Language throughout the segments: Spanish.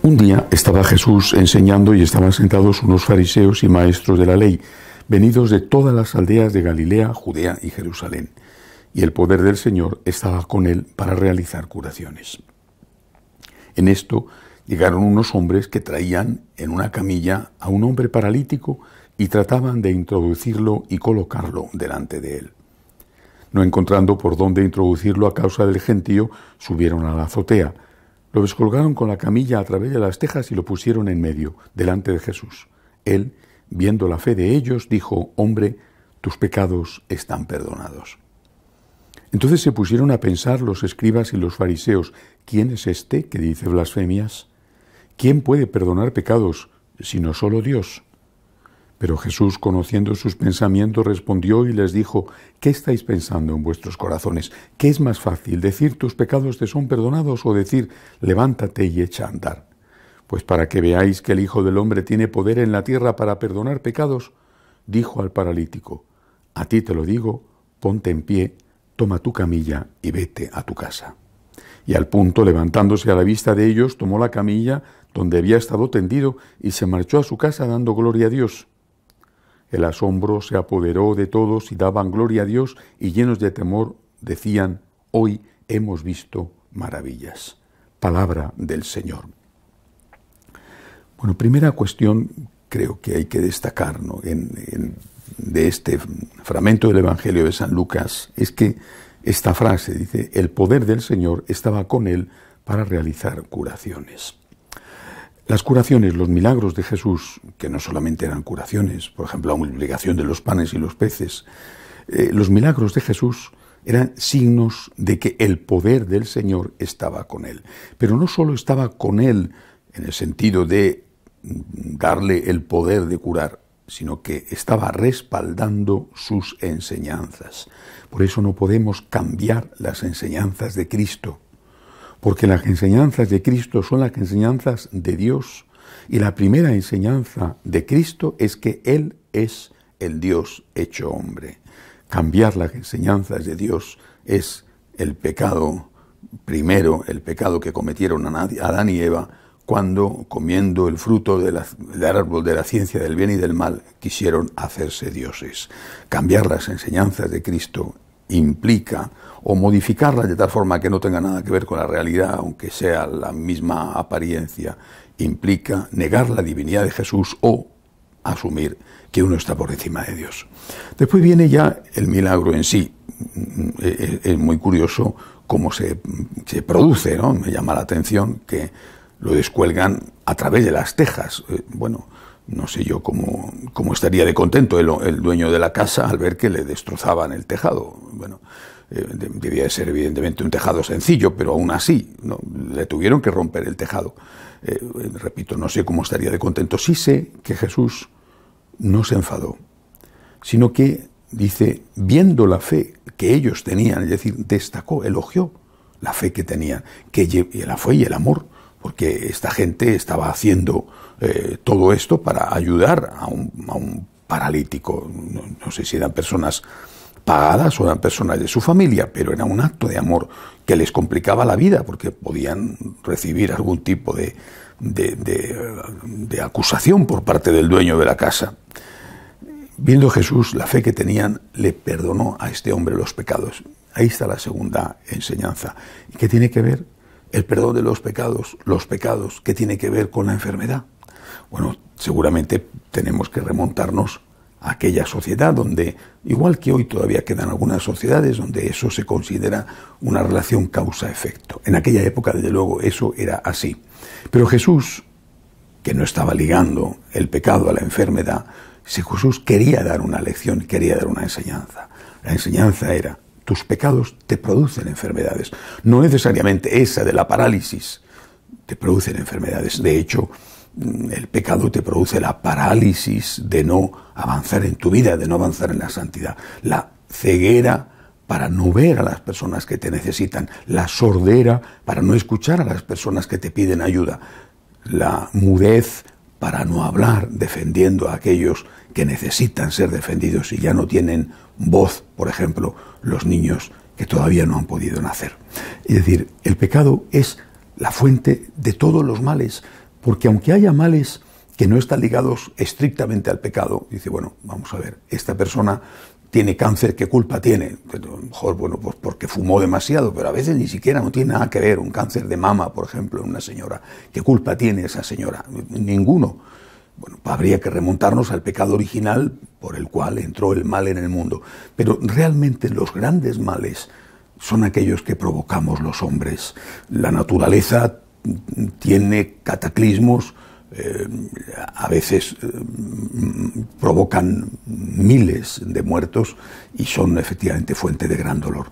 Un día estaba Jesús enseñando y estaban sentados unos fariseos y maestros de la ley, venidos de todas las aldeas de Galilea, Judea y Jerusalén. Y el poder del Señor estaba con él para realizar curaciones. En esto llegaron unos hombres que traían en una camilla a un hombre paralítico y trataban de introducirlo y colocarlo delante de él. No encontrando por dónde introducirlo a causa del gentío, subieron a la azotea. Lo descolgaron con la camilla a través de las tejas y lo pusieron en medio, delante de Jesús. Él, viendo la fe de ellos, dijo: «Hombre, tus pecados están perdonados». Entonces se pusieron a pensar los escribas y los fariseos: ¿quién es este que dice blasfemias? ¿Quién puede perdonar pecados sino solo Dios? Pero Jesús, conociendo sus pensamientos, respondió y les dijo: ¿qué estáis pensando en vuestros corazones? ¿Qué es más fácil, decir tus pecados te son perdonados o decir levántate y echa a andar? Pues para que veáis que el Hijo del Hombre tiene poder en la tierra para perdonar pecados, dijo al paralítico: a ti te lo digo, ponte en pie, toma tu camilla y vete a tu casa. Y al punto, levantándose a la vista de ellos, tomó la camilla donde había estado tendido y se marchó a su casa dando gloria a Dios. El asombro se apoderó de todos y daban gloria a Dios y llenos de temor decían: hoy hemos visto maravillas. Palabra del Señor. Bueno, primera cuestión creo que hay que destacar, ¿no?, de este fragmento del Evangelio de San Lucas, es que esta frase dice: el poder del Señor estaba con él para realizar curaciones. Las curaciones, los milagros de Jesús, que no solamente eran curaciones, por ejemplo, la multiplicación de los panes y los peces, los milagros de Jesús eran signos de que el poder del Señor estaba con él. Pero no solo estaba con él en el sentido de darle el poder de curar, sino que estaba respaldando sus enseñanzas. Por eso no podemos cambiar las enseñanzas de Cristo, porque las enseñanzas de Cristo son las enseñanzas de Dios, y la primera enseñanza de Cristo es que Él es el Dios hecho hombre. Cambiar las enseñanzas de Dios es el pecado primero, el pecado que cometieron Adán y Eva cuando, comiendo el fruto del árbol de la ciencia del bien y del mal, quisieron hacerse dioses. Cambiar las enseñanzas de Cristo implica, o modificarlas de tal forma que no tenga nada que ver con la realidad, aunque sea la misma apariencia, implica negar la divinidad de Jesús o asumir que uno está por encima de Dios. Después viene ya el milagro en sí. Es muy curioso cómo se produce, ¿no? Me llama la atención que lo descuelgan a través de las tejas. Bueno, no sé yo cómo estaría de contento el dueño de la casa al ver que le destrozaban el tejado. Bueno, debía de ser evidentemente un tejado sencillo, pero aún así, ¿no?, le tuvieron que romper el tejado. Repito, no sé cómo estaría de contento. Sí sé que Jesús no se enfadó, sino que dice, viendo la fe que ellos tenían, es decir, destacó, elogió la fe que tenían, la fe y el amor, porque esta gente estaba haciendo todo esto para ayudar a un paralítico. No sé si eran personas pagadas o eran personas de su familia, pero era un acto de amor que les complicaba la vida, porque podían recibir algún tipo de acusación por parte del dueño de la casa. Viendo Jesús la fe que tenían, le perdonó a este hombre los pecados. Ahí está la segunda enseñanza. ¿Y qué tiene que ver el perdón de los pecados, qué tiene que ver con la enfermedad? Bueno, seguramente tenemos que remontarnos a aquella sociedad donde, igual que hoy todavía quedan algunas sociedades donde eso se considera una relación causa-efecto. En aquella época, desde luego, eso era así. Pero Jesús, que no estaba ligando el pecado a la enfermedad, Jesús quería dar una lección, quería dar una enseñanza. La enseñanza era: tus pecados te producen enfermedades. No necesariamente esa de la parálisis te producen enfermedades. De hecho, el pecado te produce la parálisis de no avanzar en tu vida, de no avanzar en la santidad. La ceguera para no ver a las personas que te necesitan. La sordera para no escuchar a las personas que te piden ayuda. La mudez para no hablar, defendiendo a aquellos que necesitan ser defendidos y ya no tienen voz, por ejemplo, los niños que todavía no han podido nacer. Es decir, el pecado es la fuente de todos los males, Porque aunque haya males que no están ligados estrictamente al pecado, dice, bueno, vamos a ver, esta persona tiene cáncer, ¿qué culpa tiene? A lo mejor, bueno, pues porque fumó demasiado, pero a veces ni siquiera no tiene nada que ver. Un cáncer de mama, por ejemplo, en una señora. ¿Qué culpa tiene esa señora? Ninguno. Bueno, habría que remontarnos al pecado original por el cual entró el mal en el mundo. Pero realmente los grandes males son aquellos que provocamos los hombres. La naturaleza tiene cataclismos, a veces provocan miles de muertos y son efectivamente fuente de gran dolor.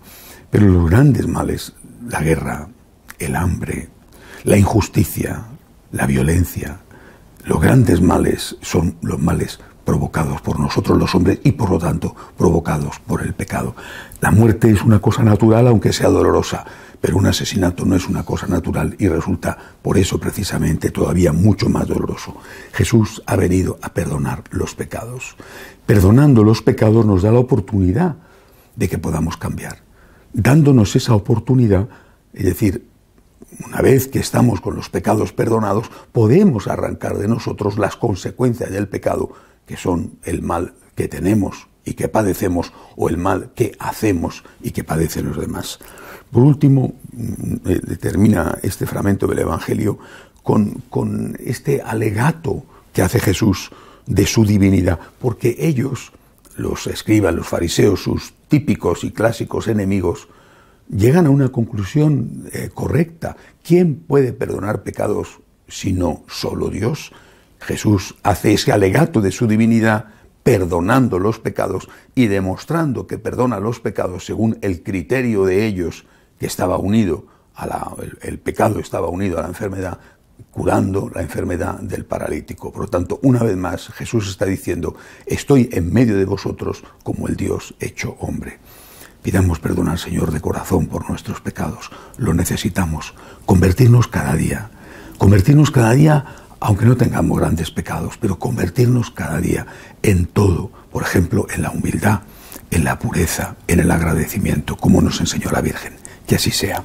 Pero los grandes males, la guerra, el hambre, la injusticia, la violencia, los grandes males son los males provocados por nosotros los hombres y por lo tanto provocados por el pecado. La muerte es una cosa natural aunque sea dolorosa, pero un asesinato no es una cosa natural y resulta por eso precisamente todavía mucho más doloroso. Jesús ha venido a perdonar los pecados. Perdonando los pecados nos da la oportunidad de que podamos cambiar. Dándonos esa oportunidad, es decir, una vez que estamos con los pecados perdonados, podemos arrancar de nosotros las consecuencias del pecado, que son el mal que tenemos y que padecemos, o el mal que hacemos y que padecen los demás. Por último, termina este fragmento del Evangelio con este alegato que hace Jesús de su divinidad, porque ellos, los escribas, los fariseos, sus típicos y clásicos enemigos, llegan a una conclusión correcta. ¿Quién puede perdonar pecados sino solo Dios? Jesús hace ese alegato de su divinidad perdonando los pecados y demostrando que perdona los pecados según el criterio de ellos, que estaba unido el pecado estaba unido a la enfermedad, curando la enfermedad del paralítico. Por lo tanto, una vez más, Jesús está diciendo, estoy en medio de vosotros como el Dios hecho hombre. Pidamos perdón al Señor de corazón por nuestros pecados. Lo necesitamos. Convertirnos cada día, aunque no tengamos grandes pecados, pero convertirnos cada día en todo, por ejemplo, en la humildad, en la pureza, en el agradecimiento, como nos enseñó la Virgen. Que así sea.